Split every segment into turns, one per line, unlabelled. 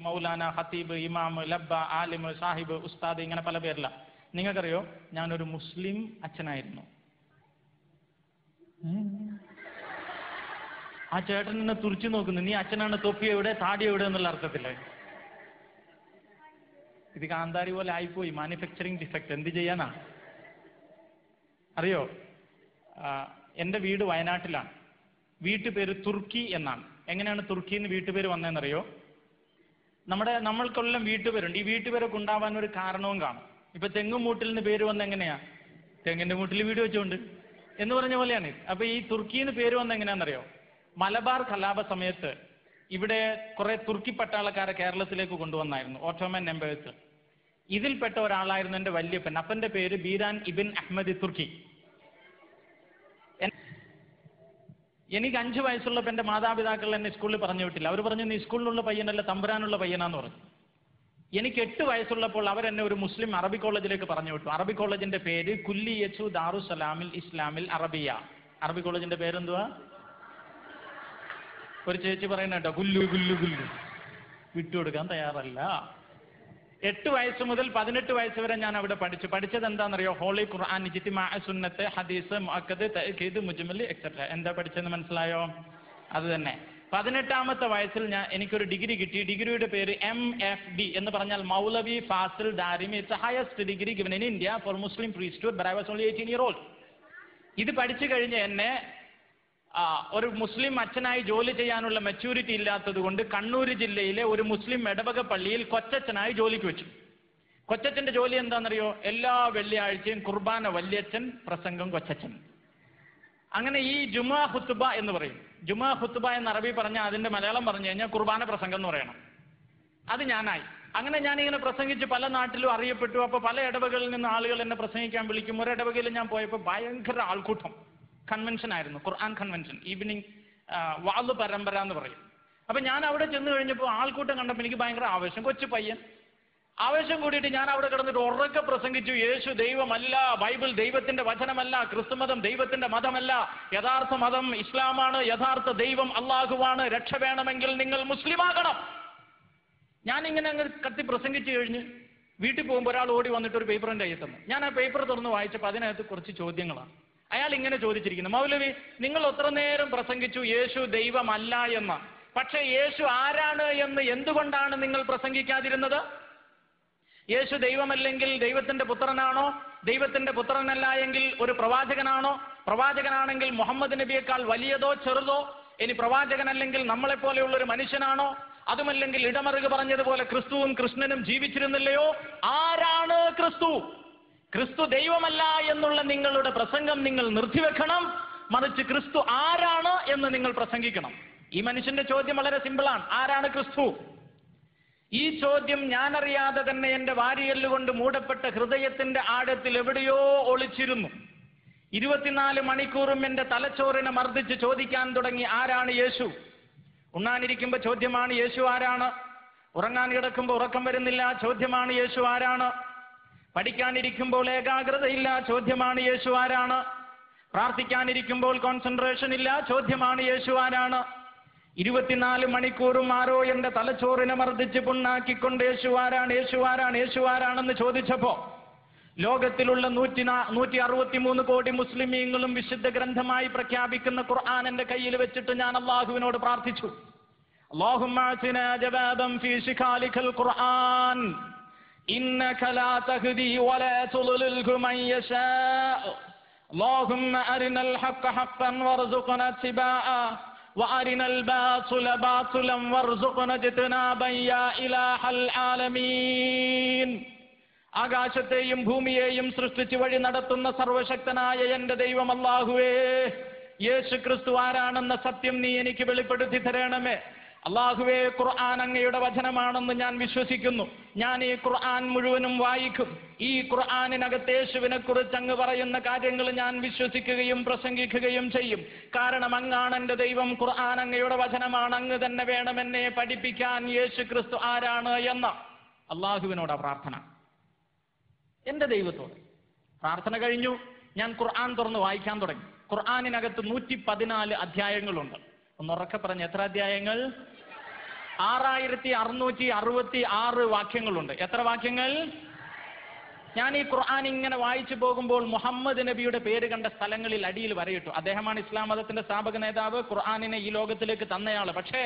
മൗലാന, ഖത്തീബ്, ഇമാം, ലബ്ബ, ആലിം, സാഹിബ്, ഉസ്താദ്, ഇങ്ങനെ പല പേരില്ല. നിങ്ങൾക്കറിയോ, ഞാനൊരു മുസ്ലിം അച്ഛനായിരുന്നു. ആ ചേട്ടൻ എന്നെ തുറിച്ചു നോക്കുന്നു, നീ അച്ഛനാണ്, തൊപ്പി എവിടെ, താടി എവിടെ എന്നുള്ള അർത്ഥത്തില്. ഇത് കാന്താരി പോലെ ആയിപ്പോയി, മാനുഫാക്ചറിങ് ഡിഫക്റ്റ്. എന്ത് ചെയ്യാനാ അറിയോ? എൻ്റെ വീട് വയനാട്ടിലാണ്. വീട്ടുപേര് തുർക്കി എന്നാണ്. എങ്ങനെയാണ് തുർക്കിന്ന് വീട്ടുപേര് വന്നതെന്നറിയോ? നമ്മൾക്കെല്ലാം വീട്ടുപേരുണ്ട്. ഈ വീട്ടുപേരൊക്കെ ഉണ്ടാവാൻ ഒരു കാരണവും കാണും. ഇപ്പൊ തെങ്ങുമൂട്ടിൽ നിന്ന് പേര് വന്ന എങ്ങനെയാ? തെങ്ങിന്റെ മൂട്ടിൽ വീട് വെച്ചുകൊണ്ട് എന്ന് പറഞ്ഞ പോലെയാണ്. അപ്പൊ ഈ തുർക്കിന്ന് പേര് വന്ന എങ്ങനെയാണെന്നറിയോ? മലബാർ കലാപ സമയത്ത് ഇവിടെ കുറെ തുർക്കി പട്ടാളക്കാരെ കേരളത്തിലേക്ക് കൊണ്ടുവന്നായിരുന്നു, ഓട്ടോമൻ എംപയേഴ്സ്. ഇതിൽപ്പെട്ട ഒരാളായിരുന്നു എൻ്റെ വല്യപ്പൻ. അപ്പന്റെ പേര് ബീരാൻ ഇബിൻ അഹമ്മദ് തുർക്കി. എനിക്ക് 5 വയസ്സുള്ളപ്പോൾ എൻ്റെ മാതാപിതാക്കൾ എന്നെ സ്കൂളിൽ പറഞ്ഞു വിട്ടില്ല. അവർ പറഞ്ഞു, നീ സ്കൂളിലുള്ള പയ്യനല്ല, തമ്പുരാനുള്ള പയ്യനാന്ന് പറഞ്ഞു. എനിക്ക് 8 വയസ്സുള്ളപ്പോൾ അവരെന്നെ ഒരു മുസ്ലിം അറബി കോളേജിലേക്ക് പറഞ്ഞു വിട്ടു. അറബി കോളേജിന്റെ പേര് കുല്ലിയത്തു ദാറുസ്സലാമിൽ ഇസ്ലാമിൽ അറബിയ. അറബി കോളേജിന്റെ പേരെന്തുവാ? ഒരു ചേച്ചി പറയുന്ന കേട്ടോ, ഗുല്ലു ഗുല്ലു ഗുല്ലു. വിട്ടുകൊടുക്കാൻ തയ്യാറല്ല. 8 വയസ്സ് മുതൽ 18 വയസ്സ് വരെ ഞാൻ അവിടെ പഠിച്ചത് എന്താണെന്നറിയോ? ഹോളി ഖുർആൻ, ഇജ്തിമാ, സുന്നത്ത്, ഹദീസ്, മുഅക്കദ്, തഅക്കീദ്, മുജ്മൽ എക്സെട്ര. എന്താ പഠിച്ചതെന്ന് മനസ്സിലായോ? അത് തന്നെ. 18ാമത്തെ വയസ്സിൽ എനിക്കൊരു ഡിഗ്രി കിട്ടി. ഡിഗ്രിയുടെ പേര് MFD എന്ന് പറഞ്ഞാൽ Moulavi Fazil Darimi. It's highest degree given in India for Muslim priesthood, but I was only 18 years old. ഇത് പഠിച്ചു കഴിഞ്ഞ് എന്നെ ഒരു മുസ്ലിം അച്ഛനായി ജോലി ചെയ്യാനുള്ള മെച്യൂരിറ്റി ഇല്ലാത്തത് കൊണ്ട് കണ്ണൂർ ജില്ലയിലെ ഒരു മുസ്ലിം ഇടവക പള്ളിയിൽ കൊച്ചച്ഛനായി ജോലിക്ക് വെച്ചു. കൊച്ചച്ഛന്റെ ജോലി എന്താണെന്നറിയോ? എല്ലാ വെള്ളിയാഴ്ചയും കുർബാന വല്യച്ഛൻ, പ്രസംഗം കൊച്ചച്ഛൻ. അങ്ങനെ ഈ ജുമാ ഖുത്ബ എന്ന് പറയും. ജുമാ ഖുത്ബ എന്ന് അറബി പറഞ്ഞാൽ അതിന്റെ മലയാളം പറഞ്ഞു കഴിഞ്ഞാൽ കുർബാന പ്രസംഗം എന്ന് പറയണം. അത് ഞാനായി. അങ്ങനെ ഞാനിങ്ങനെ പ്രസംഗിച്ച് പല നാട്ടിലും അറിയപ്പെട്ടു. അപ്പൊ പല ഇടവകളിൽ നിന്ന് ആളുകൾ എന്നെ പ്രസംഗിക്കാൻ വിളിക്കും. ഒരു ഇടവകയിൽ ഞാൻ പോയപ്പോൾ ഭയങ്കര ആൾക്കൂട്ടം. കൺവെൻഷൻ ആയിരുന്നു, ഖുർആൻ കൺവെൻഷൻ, ഈവനിങ് വാള് പരമ്പര എന്ന് പറയും. അപ്പൊ ഞാൻ അവിടെ ചെന്ന് കഴിഞ്ഞപ്പോൾ ആൾക്കൂട്ടം കണ്ടപ്പോൾ എനിക്ക് ഭയങ്കര ആവേശം. കൊച്ചു പയ്യൻ ആവേശം കൂടിയിട്ട് ഞാൻ അവിടെ കിടന്നിട്ട് ഉറക്കെ പ്രസംഗിച്ചു, യേശു ദൈവമല്ല, ബൈബിൾ ദൈവത്തിന്റെ വചനമല്ല, ക്രിസ്തുമതം ദൈവത്തിന്റെ മതമല്ല, യഥാർത്ഥ മതം ഇസ്ലാമാണ്, യഥാർത്ഥ ദൈവം അള്ളാഹുവാണ്, രക്ഷ വേണമെങ്കിൽ നിങ്ങൾ മുസ്ലിമാകണം. ഞാനിങ്ങനെ അങ്ങ് കത്തി പ്രസംഗിച്ചു കഴിഞ്ഞ് വീട്ടിൽ പോകുമ്പോൾ ഒരാൾ ഓടി വന്നിട്ട് ഒരു പേപ്പർ എൻ്റെ കയ്യിൽ തന്നു. ഞാൻ ആ പേപ്പർ തുറന്ന് വായിച്ചപ്പോൾ അതിനകത്ത് കുറച്ച് ചോദ്യങ്ങളാണ്. അയാൾ ഇങ്ങനെ ചോദിച്ചിരിക്കുന്നു, മൗലവി, നിങ്ങൾ എത്ര നേരം പ്രസംഗിച്ചു യേശു ദൈവമല്ല എന്ന്, പക്ഷെ യേശു ആരാണ് എന്ന് എന്തുകൊണ്ടാണ് നിങ്ങൾ പ്രസംഗിക്കാതിരുന്നത്? യേശു ദൈവമല്ലെങ്കിൽ ദൈവത്തിന്റെ പുത്രനാണോ? ദൈവത്തിന്റെ പുത്രനല്ല എങ്കിൽ ഒരു പ്രവാചകനാണോ? പ്രവാചകനാണെങ്കിൽ മുഹമ്മദ് നബിയേക്കാൾ വലിയതോ ചെറുതോ? ഇനി പ്രവാചകനല്ലെങ്കിൽ നമ്മളെപ്പോലെയുള്ള ഒരു മനുഷ്യനാണോ? അതുമല്ലെങ്കിൽ ഇടമറുക പറഞ്ഞതുപോലെ ക്രിസ്തുവും കൃഷ്ണനും ജീവിച്ചിരുന്നില്ലയോ? ആരാണ് ക്രിസ്തു? ക്രിസ്തു ദൈവമല്ല എന്നുള്ള നിങ്ങളുടെ പ്രസംഗം നിങ്ങൾ നിർത്തിവെക്കണം. മറിച്ച് ക്രിസ്തു ആരാണ് എന്ന് നിങ്ങൾ പ്രസംഗിക്കണം. ഈ മനുഷ്യന്റെ ചോദ്യം വളരെ സിമ്പിളാണ്, ആരാണ് ക്രിസ്തു? ഈ ചോദ്യം ഞാനറിയാതെ തന്നെ എന്റെ വാരിയെല്ലുകൊണ്ട് മൂടപ്പെട്ട ഹൃദയത്തിന്റെ ആഴത്തിൽ എവിടെയോ ഒളിച്ചിരുന്നു. 24 മണിക്കൂറും എന്റെ തലച്ചോറിനെ മർദ്ദിച്ച് ചോദിക്കാൻ തുടങ്ങി, ആരാണ് യേശു? ഉണ്ണാനിരിക്കുമ്പോ ചോദ്യമാണ്, യേശു ആരാണ്? ഉറങ്ങാൻ കിടക്കുമ്പോൾ ഉറക്കം വരുന്നില്ല, ചോദ്യമാണ്, യേശു ആരാണ്? പഠിക്കാനിരിക്കുമ്പോൾ ഏകാഗ്രതയില്ല, ചോദ്യമാണ്, യേശു ആരാണ്? പ്രാർത്ഥിക്കാനിരിക്കുമ്പോൾ കോൺസെൻട്രേഷൻ ഇല്ല, ചോദ്യമാണ്, യേശു ആരാണ്? 24 മണിക്കൂറും ആരോ എന്റെ തലച്ചോറിനെ മർദ്ദിച്ച് പുണ്ണാക്കിക്കൊണ്ട് യേശു ആരാണ്, യേശു ആരാണ്, യേശു ആരാണെന്ന് ചോദിച്ചപ്പോ ലോകത്തിലുള്ള 163 കോടി മുസ്ലിമീങ്ങളും വിശുദ്ധ ഗ്രന്ഥമായി പ്രഖ്യാപിക്കുന്ന ഖുർആൻ എന്റെ കയ്യിൽ വെച്ചിട്ട് ഞാൻ അള്ളാഹുവിനോട് പ്രാർത്ഥിച്ചു, അല്ലാഹുമ്മ അഅ്തിനാ ജവാബൻ ഫീ ശിഖാലിക്കൽ ഖുർആൻ ഇന്നക ലാ തഹ്ദി വലാ തുളിൽഹു മൻ യശാ അല്ലാഹുമ്മ അരിനൽ ഹഖ്ഖ ഹഖ്ഖൻ വർസുഖ്നാ ഇത്തിബാഅ വഅരിനൽ ബാതില ബാതിലൻ വർസുഖ്നാ ഇജ്തിനാബ യാ ഇലാഹൽ ആലമീൻ. ആകാശത്തെയും ഭൂമിയെയും സൃഷ്ടിച്ച് വഴി നടത്തുന്ന സർവശക്തനായ എന്റെ ദൈവം അല്ലാഹുവേ, യേശു ക്രിസ്തു ആരാണെന്ന സത്യം നീ എനിക്ക് വെളിപ്പെടുത്തി തരണമേ. അല്ലാഹുവേ, ഖുർആൻ അങ്ങയുടെ വചനമാണെന്ന് ഞാൻ വിശ്വസിക്കുന്നു. ഞാൻ ഈ ഖുർആൻ മുഴുവനും വായിക്കും. ഈ ഖുർആനിനകത്ത് യേശുവിനെ കുറിച്ച് അങ്ങ് പറയുന്ന കാര്യങ്ങൾ ഞാൻ വിശ്വസിക്കുകയും പ്രസംഗിക്കുകയും ചെയ്യും. കാരണം അങ്ങാണ് എന്റെ ദൈവം, ഖുർആൻ അങ്ങയുടെ വചനമാണ്, അങ്ങ് തന്നെ വേണം എന്നെ പഠിപ്പിക്കാൻ യേശു ക്രിസ്തു ആരാണ് എന്ന അല്ലാഹുവിനോടാ പ്രാർത്ഥന, എന്റെ ദൈവത്തോട്. പ്രാർത്ഥന കഴിഞ്ഞു, ഞാൻ ഖുർആൻ തുറന്ന് വായിക്കാൻ തുടങ്ങി. ഖുർആനിനകത്ത് 114 അധ്യായങ്ങളുണ്ട്. ഒന്നുറക്കെ പറഞ്ഞ്, എത്ര അധ്യായങ്ങൾ? 6666 വാക്യങ്ങളുണ്ട്. എത്ര വാക്യങ്ങൾ? ഞാൻ ഈ ഖുർആൻ ഇങ്ങനെ വായിച്ചു പോകുമ്പോൾ മുഹമ്മദ് നബിയുടെ പേര് കണ്ട സ്ഥലങ്ങളിൽ അടിയിൽ വരയിട്ടു. അദ്ദേഹമാണ് ഇസ്ലാം മതത്തിന്റെ സ്ഥാപക നേതാവ്, ഖുർആനിനെ ഈ ലോകത്തിലേക്ക് തന്നയാള്. പക്ഷേ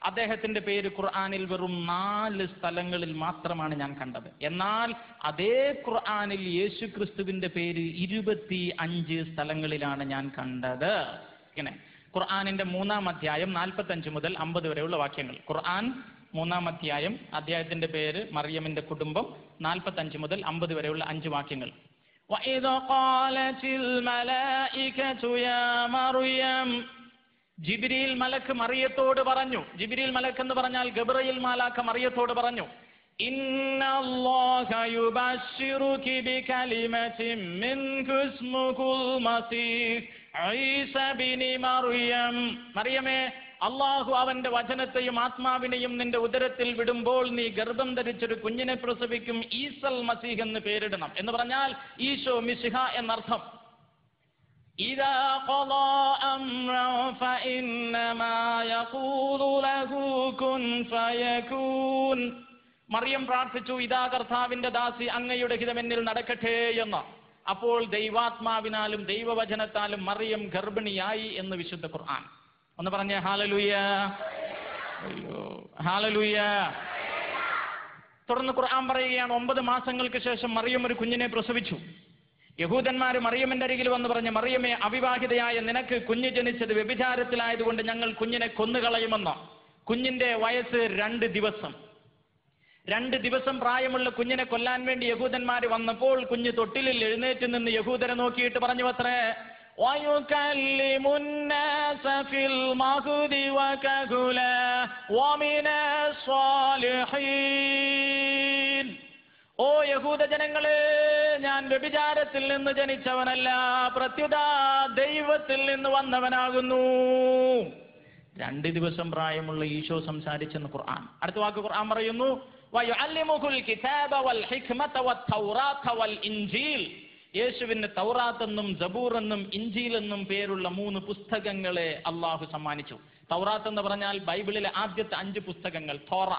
അദ്ദേഹത്തിന്റെ പേര് ഖുർആനിൽ വെറും 4 സ്ഥലങ്ങളിൽ മാത്രമാണ് ഞാൻ കണ്ടത്. എന്നാൽ അതേ ഖുർആനിൽ യേശു ക്രിസ്തുവിന്റെ പേര് 25 സ്ഥലങ്ങളിലാണ് ഞാൻ കണ്ടത്. ഇങ്ങനെ ഖുർആനിന്റെ 3-ാം അധ്യായം 45 മുതൽ 50 വരെയുള്ള വാക്യങ്ങൾ. ഖുർആൻ 3-ാം അധ്യായം, അധ്യായത്തിന്റെ പേര് മറിയമിന്റെ കുടുംബം, 45 മുതൽ 50 വരെയുള്ള 5 വാക്യങ്ങൾ. وَإِذْ قَالَتِ الْمَلَائِكَةُ يَا مَرْيَمُ ജിബ്രീൽ മലക്ക് മറിയത്തോട് പറഞ്ഞു. ജിബ്രീൽ മലക്ക് എന്ന് പറഞ്ഞാൽ ഗബ്രയേൽ മാലാഖ മറിയത്തോട് പറഞ്ഞു, ഇന്നല്ലാഹ യുബശ്ശിറുകി ബികലിമത്തിൻ മിൻഹു ഇസ്മുഹുൽ മസീഹ് ഈസ ഇബ്നു മറിയം. മറിയമേ, അള്ളാഹു അവന്റെ വചനത്തെയും ആത്മാവിനെയും നിന്റെ ഉദരത്തിൽ വിടുമ്പോൾ നീ ഗർഭം ധരിച്ചൊരു കുഞ്ഞിനെ പ്രസവിക്കും, ഈസൽ മസീഹ് എന്ന് പേരിടണം. എന്ന് പറഞ്ഞാൽ ഈശോ മിശിഹ എന്നർത്ഥം. إذا قضى أمرا فإنما يقول له كن فيكون. മറിയം പ്രാർത്ഥിച്ചു, ഇതാ കർത്താവിന്റെ ദാസി, അങ്ങയുടെ ഹിതം എന്നിൽ നടക്കട്ടെ എന്ന്. അപ്പോൾ ദൈവാത്മാവിനാലും ദൈവവചനത്താലും മറിയം ഗർഭിണിയായി എന്ന് വിശുദ്ധ ഖുർആൻ. ഒന്ന് പറഞ്ഞേ ഹല്ലേലൂയ. അയ്യോ ഹല്ലേലൂയ. തുടർന്ന് ഖുർആൻ പറയുകയാണ്, 9 മാസങ്ങൾക്ക് ശേഷം മറിയം ഒരു കുഞ്ഞിനെ പ്രസവിച്ചു. യഹൂദന്മാർ മറിയമിന്റെ അരികിൽ വന്ന് പറഞ്ഞു, മറിയമേ, അവിവാഹിതയായ നിനക്ക് കുഞ്ഞ് ജനിച്ചത് വ്യഭിചാരത്തിലായതുകൊണ്ട് ഞങ്ങൾ കുഞ്ഞിനെ കൊന്നുകളയുമെന്ന്. കുഞ്ഞിന്റെ വയസ്സ് 2 ദിവസം. 2 ദിവസം പ്രായമുള്ള കുഞ്ഞിനെ കൊല്ലാൻ വേണ്ടി യഹൂദന്മാർ വന്നപ്പോൾ കുഞ്ഞ് തൊട്ടിലിൽ എഴുന്നേറ്റ് നിന്ന് യഹൂദരെ നോക്കിയിട്ട് പറഞ്ഞു അത്രേ, ഓ യഹൂദ ജനങ്ങളെ, ഞാൻ വ്യഭിചാരത്തിൽ നിന്ന് ജനിച്ചവനല്ല, പ്രത്യുത ദൈവത്തിൽ നിന്ന് വന്നവനാകുന്നു. 2 ദിവസം പ്രായമുള്ള ഈശോ സംസാരിച്ചെന്ന് ഖുർആൻ. അടുത്ത വാക്ക് ഖുർആൻ പറയുന്നു, വയുഅല്ലിമുഹുൽ കിതാബ വൽ ഹിക്മത വത്തൗറാത വൽ ഇൻജീൽ. യേശുവിന് തൗറാത്ത് എന്നും സബൂർ എന്നും ഇൻജീൽ എന്നും പേരുള്ള 3 പുസ്തകങ്ങളെ അള്ളാഹു സമ്മാനിച്ചു. തൗറാത്ത് എന്ന് പറഞ്ഞാൽ ബൈബിളിലെ ആദ്യത്തെ 5 പുസ്തകങ്ങൾ, തോറ.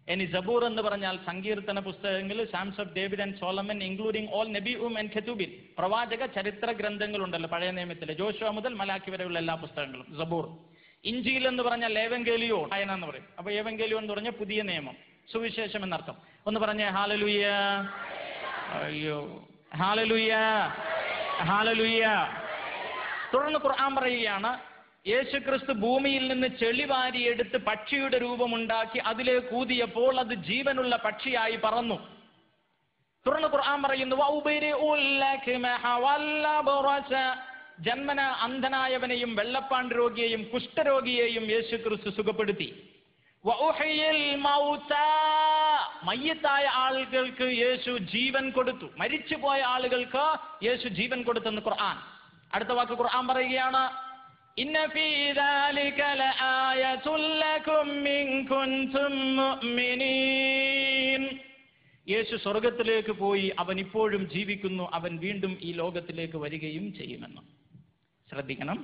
ഇനി സബൂർ എന്ന് പറഞ്ഞാൽ സങ്കീർത്തന പുസ്തകങ്ങൾ, psalms of David and Solomon, including all നബിഉം ആൻഡ് കെതുബിൻ. പ്രവാചക ചരിത്ര ഗ്രന്ഥങ്ങളുണ്ടല്ലോ പഴയ നിയമത്തിലെ, ജോഷുവ മുതൽ മലാക്കി വരെയുള്ള എല്ലാ പുസ്തകങ്ങളും സബൂർ. ഇൻജീൽ എന്ന് പറഞ്ഞാൽ ഏവങ്കേലിയോ വായന എന്ന് പറയും. അപ്പൊ ഏവങ്കേലിയോ എന്ന് പറഞ്ഞാൽ പുതിയ നിയമം, സുവിശേഷം എന്നർത്ഥം. ഒന്ന് പറഞ്ഞേ ഹല്ലേലൂയ. അയ്യോ ഹല്ലേലൂയ, ഹല്ലേലൂയ. തുടർന്ന് ഖുർആൻ പറയുകയാണ്, യേശുക്രിസ്തു ഭൂമിയിൽ നിന്ന് ചെളി വാരിയെടുത്ത് പക്ഷിയുടെ രൂപമുണ്ടാക്കി അതിലേക്ക് ഊതിയപ്പോൾ അത് ജീവനുള്ള പക്ഷിയായി പറന്നു. തുടർന്ന് ഖുർആൻ പറയുന്നു, ജന്മന അന്ധനായവനെയും വെള്ളപ്പാണ്ട് രോഗിയെയും കുഷ്ഠരോഗിയെയും യേശുക്രിസ്തു സുഖപ്പെടുത്തി. മയ്യത്തായ ആളുകൾക്ക് യേശു ജീവൻ കൊടുത്തു. മരിച്ചുപോയ ആളുകൾക്ക് യേശു ജീവൻ കൊടുത്തെന്ന് ഖുർആൻ. അടുത്ത വാക്ക് ഖുർആൻ പറയുകയാണ്, ഇന്ന ഫീ ദാലിക ലആയതുൽ ലകും ഇൻ കുൻതും മുഅ്മിനീൻ. യേശു സ്വർഗത്തിലേക്ക് പോയി, അവൻ ഇപ്പോഴും ജീവിക്കുന്നു, അവൻ വീണ്ടും ഈ ലോകത്തിലേക്ക് വരികയും ചെയ്യുമെന്ന്. ശ്രദ്ധിക്കണം.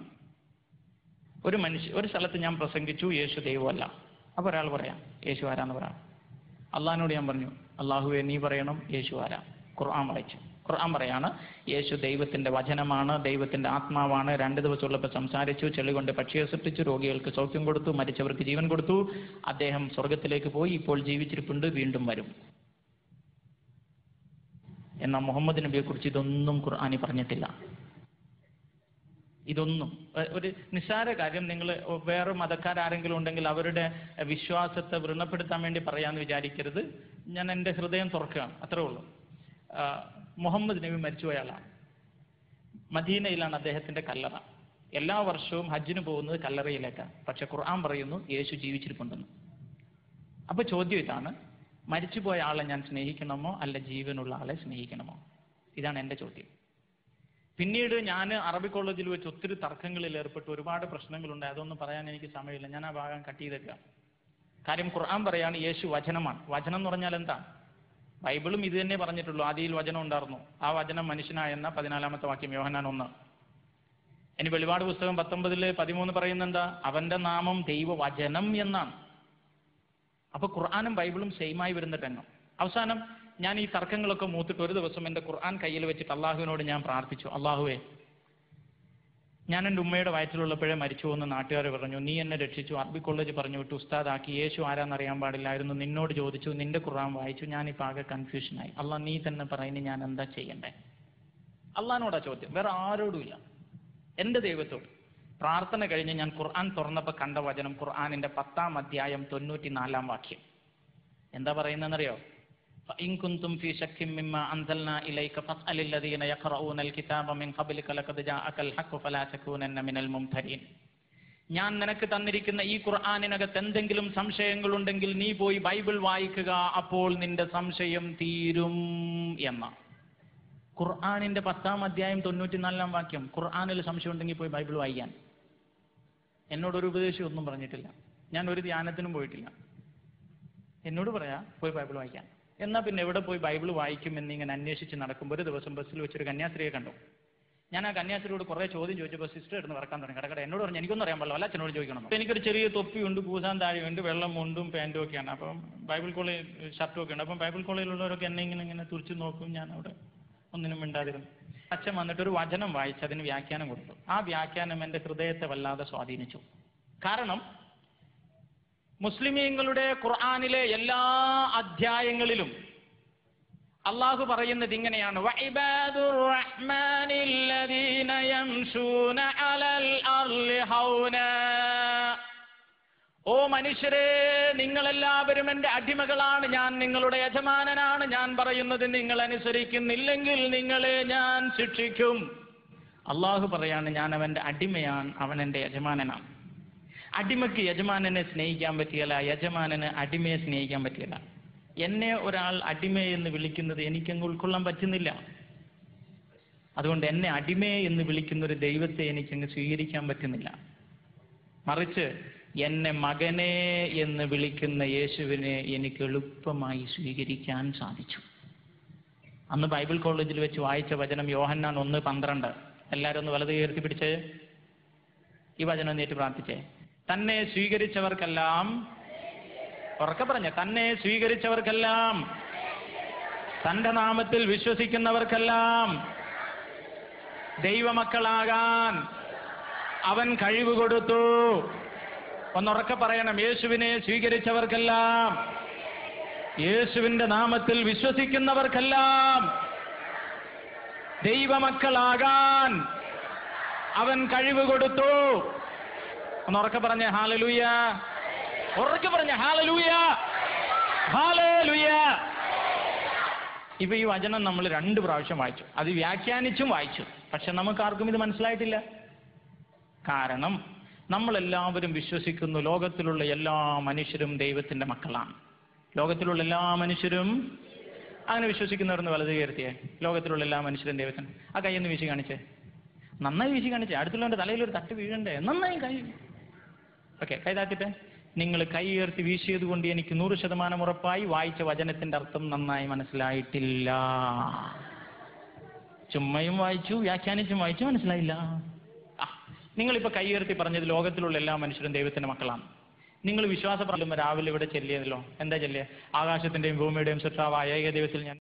ഒരു സ്ഥലത്ത് ഞാൻ പ്രസംഗിച്ചു, യേശു ദൈവമല്ല. അപ്പൊ ഒരാൾ പറയാം, യേശു ആരാന്ന് പറയാം. അള്ളാഹിനോട് ഞാൻ പറഞ്ഞു, അള്ളാഹുവെ നീ പറയണം യേശു ആരാ. ഖുർആൻ വായിച്ചു. ഖുർആൻ പറയാണ്, യേശു ദൈവത്തിന്റെ വചനമാണ്, ദൈവത്തിന്റെ ആത്മാവാണ്. 2 ദിവസമുള്ളപ്പോൾ സംസാരിച്ചു, ചെളി കൊണ്ട് പക്ഷിയെ സൃഷ്ടിച്ചു, രോഗികൾക്ക് സൗഖ്യം കൊടുത്തു, മരിച്ചവർക്ക് ജീവൻ കൊടുത്തു. അദ്ദേഹം സ്വർഗത്തിലേക്ക് പോയി, ഇപ്പോൾ ജീവിച്ചിരിപ്പുണ്ട്, വീണ്ടും വരും. എന്നാൽ മുഹമ്മദ് നബിയെ കുറിച്ച് ഇതൊന്നും ഖുർആനിൽ പറഞ്ഞിട്ടില്ല. ഇതൊന്നും ഒരു നിസ്സാര കാര്യം. നിങ്ങൾ വേറെ മതക്കാരെങ്കിലും ഉണ്ടെങ്കിൽ അവരുടെ വിശ്വാസത്തെ വ്രണപ്പെടുത്താൻ വേണ്ടി പറയാമെന്ന് വിചാരിക്കരുത്. ഞാൻ എൻ്റെ ഹൃദയം തുറക്കുകയാണ്, അത്രേ ഉള്ളൂ. മുഹമ്മദ് നബി മരിച്ചുപോയ ആളാണ്. മദീനയിലാണ് അദ്ദേഹത്തിന്റെ കല്ലറ. എല്ലാ വർഷവും ഹജ്ജിന് പോകുന്നത് കല്ലറയിലേക്കാണ്. പക്ഷെ ഖുർആൻ പറയുന്നു യേശു ജീവിച്ചിരിപ്പുണ്ടെന്ന്. അപ്പൊ ചോദ്യം ഇതാണ്, മരിച്ചുപോയ ആളെ ഞാൻ സ്നേഹിക്കണമോ അല്ല ജീവനുള്ള ആളെ സ്നേഹിക്കണമോ? ഇതാണ് എൻ്റെ ചോദ്യം. പിന്നീട് ഞാൻ അറബി കോളേജിൽ വെച്ച് ഒത്തിരി തർക്കങ്ങളിൽ ഏർപ്പെട്ടു, ഒരുപാട് പ്രശ്നങ്ങളുണ്ട്. അതൊന്നും പറയാൻ എനിക്ക് സമയമില്ല, ഞാൻ ആ ഭാഗം കട്ട് ചെയ്തേക്കാം. കാര്യം ഖുർആൻ പറയാണ് യേശു വചനമാണ്. വചനം എന്ന് പറഞ്ഞാൽ എന്താ? ബൈബിളും ഇത് തന്നെ പറഞ്ഞിട്ടുള്ളൂ, ആദിയിൽ വചനം ഉണ്ടായിരുന്നു, ആ വചനം മനുഷ്യനായെന്ന 14-ാമത്തെ വാക്യം യോഹന്നാൻ 1. ഇനി വെളിപാട് പുസ്തകം 19:13 പറയുന്നത് എന്താ? അവന്റെ നാമം ദൈവവചനം എന്നാണ്. അപ്പൊ ഖുർആാനും ബൈബിളും സെയിമായി വരുന്ന രംഗം. അവസാനം ഞാൻ ഈ തർക്കങ്ങളൊക്കെ മൂത്തിട്ട് ഒരു ദിവസം എൻ്റെ ഖുർആൻ കയ്യിൽ വെച്ചിട്ട് അള്ളാഹുവിനോട് ഞാൻ പ്രാർത്ഥിച്ചു, അള്ളാഹുവേ, ഞാൻ എൻ്റെ ഉമ്മയുടെ വയറ്റിലുള്ളപ്പോഴേ മരിച്ചു എന്ന് നാട്ടുകാർ പറഞ്ഞു, നീ എന്നെ രക്ഷിച്ചു, അറബി കോളേജ് പറഞ്ഞു വിട്ടു, ഉസ്താദാക്കി, യേശു ആരാന്നറിയാൻ പാടില്ലായിരുന്നു, നിന്നോട് ചോദിച്ചു, നിന്റെ ഖുർആൻ വായിച്ചു, ഞാനിപ്പോൾ ആകെ കൺഫ്യൂഷനായി. അള്ളാഹ് നീ തന്നെ പറയുന്നത് ഞാൻ എന്താ ചെയ്യണ്ടേ? അള്ളാഹിനോടാ ചോദ്യം, വേറെ ആരോടുമില്ല, എൻ്റെ ദൈവത്തോട്. പ്രാർത്ഥന കഴിഞ്ഞ് ഞാൻ ഖുർആൻ തുറന്നപ്പോൾ കണ്ട വചനം ഖുർആനിന്റെ 10-ാം അധ്യായം 94-ാം വാക്യം. എന്താ പറയുന്നതെന്നറിയോ? فإن كنتم في شك مما أنزلنا إليك فاسأل الذين يقرؤون الكتاب من قبلك لقد جاءك الحق فلا تكونن من الممترين. ഞാൻ നിനക്ക് തന്നിരിക്കുന്ന ഈ ഖുർആനിനകത്ത് എന്തെങ്കിലും സംശയങ്ങളുണ്ടെങ്കിൽ നീ പോയി ബൈബിൾ വായിക്കുക, അപ്പോൾ നിന്റെ സംശയം തീരും എന്ന ഖുർആനിന്റെ 10-ാം അധ്യായം 94-ാം വാക്യം. ഖുർആനിൽ സംശയം ഉണ്ടെങ്കിൽ പോയി ബൈബിൾ വായിക്കാൻ. എന്നോടൊരു ഉപദേശം ഒന്നും പറഞ്ഞിട്ടില്ല, ഞാൻ ഒരു ധ്യാനത്തിനും പോയിട്ടില്ല. എന്നോട് പറയാ പോയി ബൈബിൾ വായിക്കാൻ. എന്നാൽ പിന്നെ എവിടെ പോയി ബൈബിൾ വായിക്കും എന്നിങ്ങനെ അന്വേഷിച്ച് നടക്കുമ്പോൾ ഒരു ദിവസം ബസ്സിൽ വെച്ചൊരു കന്യാസ്ത്രീയെ കണ്ടു. ഞാൻ ആ കന്യാസ്ത്രീയോട് കുറേ ചോദ്യം ചോദിച്ചപ്പോൾ സിസ്റ്റർ എടുത്ത് വറക്കാൻ തുടങ്ങി. കടക്കട എന്നോട് പറഞ്ഞു, എനിക്കൊന്നും അറിയാൻ പാടില്ല, അല്ല അച്ഛനോട് ചോദിക്കണം. എനിക്കൊരു ചെറിയ തൊപ്പിയുണ്ട്, പൂസാൻ താഴെയുണ്ട്, വെള്ളം മുണ്ടും പാൻറ്റും ഒക്കെയാണ്. അപ്പം ബൈബിൾ കോളേജ് ഷർട്ടും ഒക്കെ ഉണ്ട്. അപ്പം ബൈബിൾ കോളേജിലുള്ളവരൊക്കെ എന്നെ ഇങ്ങനെ തുറിച്ച് നോക്കും. ഞാൻ അവിടെ ഒന്നിനും മിണ്ടാതിരുന്നു. അച്ഛൻ വന്നിട്ടൊരു വചനം വായിച്ച് അതിന് വ്യാഖ്യാനം കൊടുത്തു. ആ വ്യാഖ്യാനം എൻ്റെ ഹൃദയത്തെ വല്ലാതെ സ്വാധീനിച്ചു. കാരണം മുസ്ലിമീങ്ങളുടെ ഖുർആനിലെ എല്ലാ അധ്യായങ്ങളിലും അള്ളാഹു പറയുന്നത് ഇങ്ങനെയാണ്, വഇബാദുർ റഹ്മാനില്ലദീന യംശൂന അലൽ അർളി ഹൗനാ. ഓ മനുഷ്യരെ, നിങ്ങളെല്ലാവരും എൻ്റെ അടിമകളാണ്, ഞാൻ നിങ്ങളുടെ യജമാനനാണ്, ഞാൻ പറയുന്നത് നിങ്ങൾ അനുസരിക്കുന്നില്ലെങ്കിൽ നിങ്ങളെ ഞാൻ ശിക്ഷിക്കും. അള്ളാഹു പറയാണ്, ഞാൻ അവൻ്റെ അടിമയാണ്, അവൻ എൻ്റെ യജമാനനാണ്. അടിമയ്ക്ക് യജമാനനെ സ്നേഹിക്കാൻ പറ്റിയല്ല, യജമാനന് അടിമയെ സ്നേഹിക്കാൻ പറ്റിയല്ല. എന്നെ ഒരാൾ അടിമയെ എന്ന് വിളിക്കുന്നത് എനിക്കങ്ങ് ഉൾക്കൊള്ളാൻ പറ്റുന്നില്ല. അതുകൊണ്ട് എന്നെ അടിമയെ എന്ന് വിളിക്കുന്ന ഒരു ദൈവത്തെ എനിക്കങ്ങ് സ്വീകരിക്കാൻ പറ്റുന്നില്ല. മറിച്ച് എന്നെ മകനെ എന്ന് വിളിക്കുന്ന യേശുവിനെ എനിക്ക് എളുപ്പമായി സ്വീകരിക്കാൻ സാധിച്ചു. അന്ന് ബൈബിൾ കോളേജിൽ വെച്ച് വായിച്ച വചനം യോഹന്നാൻ 1:12. എല്ലാവരും ഒന്ന് വലത് ഉയർത്തി പിടിച്ച് ഈ വചനം നേരിട്ട് പ്രാർത്ഥിച്ചേ. തന്നെ സ്വീകരിച്ചവർക്കെല്ലാം, ഉറക്കെ പറഞ്ഞ, തന്നെ സ്വീകരിച്ചവർക്കെല്ലാം, തന്റെ നാമത്തിൽ വിശ്വസിക്കുന്നവർക്കെല്ലാം ദൈവമക്കളാകാൻ അവൻ കഴിവ് കൊടുത്തു. ഒന്നുറക്കെ പറയണം, യേശുവിനെ സ്വീകരിച്ചവർക്കെല്ലാം, യേശുവിന്റെ നാമത്തിൽ വിശ്വസിക്കുന്നവർക്കെല്ലാം ദൈവമക്കളാകാൻ അവൻ കഴിവ് കൊടുത്തു. ഒന്നുറക്കെ പറഞ്ഞ ഹല്ലേലൂയ, ഉറക്കെ പറഞ്ഞ ഹല്ലേലൂയ, ഹല്ലേലൂയ. ഇപ്പൊ ഈ വചനം നമ്മൾ 2 പ്രാവശ്യം വായിച്ചു, അത് വ്യാഖ്യാനിച്ചും വായിച്ചു. പക്ഷെ നമുക്കാർക്കും ഇത് മനസ്സിലായിട്ടില്ല. കാരണം നമ്മളെല്ലാവരും വിശ്വസിക്കുന്നു ലോകത്തിലുള്ള എല്ലാ മനുഷ്യരും ദൈവത്തിന്റെ മക്കളാണ്. ലോകത്തിലുള്ള എല്ലാ മനുഷ്യരും അങ്ങനെ വിശ്വസിക്കുന്നവരെന്ന് വലത് കയർത്തിയേ. ലോകത്തിലുള്ള എല്ലാ മനുഷ്യരും ദൈവത്തിന്. ആ കൈയൊന്ന് വീശി കാണിച്ചേ, നന്നായി വീശി കാണിച്ചേ. അടുത്തുള്ളവന്റെ തലയിൽ ഒരു തട്ട് വീഴണ്ടേ, നന്നായി കൈ. ഓക്കെ, കൈ താത്തിട്ടെ. നിങ്ങൾ കൈ ഉയർത്തി വീശിയത് കൊണ്ട് എനിക്ക് 100% ഉറപ്പായി വായിച്ച വചനത്തിന്റെ അർത്ഥം നന്നായി മനസ്സിലായിട്ടില്ല. ചുമ്മയും വായിച്ചു, വ്യാഖ്യാനിച്ചും വായിച്ചു, മനസ്സിലായില്ല. നിങ്ങളിപ്പോ കൈ ഉയർത്തി പറഞ്ഞത് ലോകത്തിലുള്ള എല്ലാ മനുഷ്യരും ദൈവത്തിന്റെ മക്കളാണ്. നിങ്ങൾ വിശ്വാസ രാവിലെ ഇവിടെ ചെല്ലിയതല്ലോ, എന്താ ചെല്ലിയ? ആകാശത്തിന്റെയും ഭൂമിയുടെയും സൃഷ്ടാവായ ഏക ദൈവത്തിൽ ഞാൻ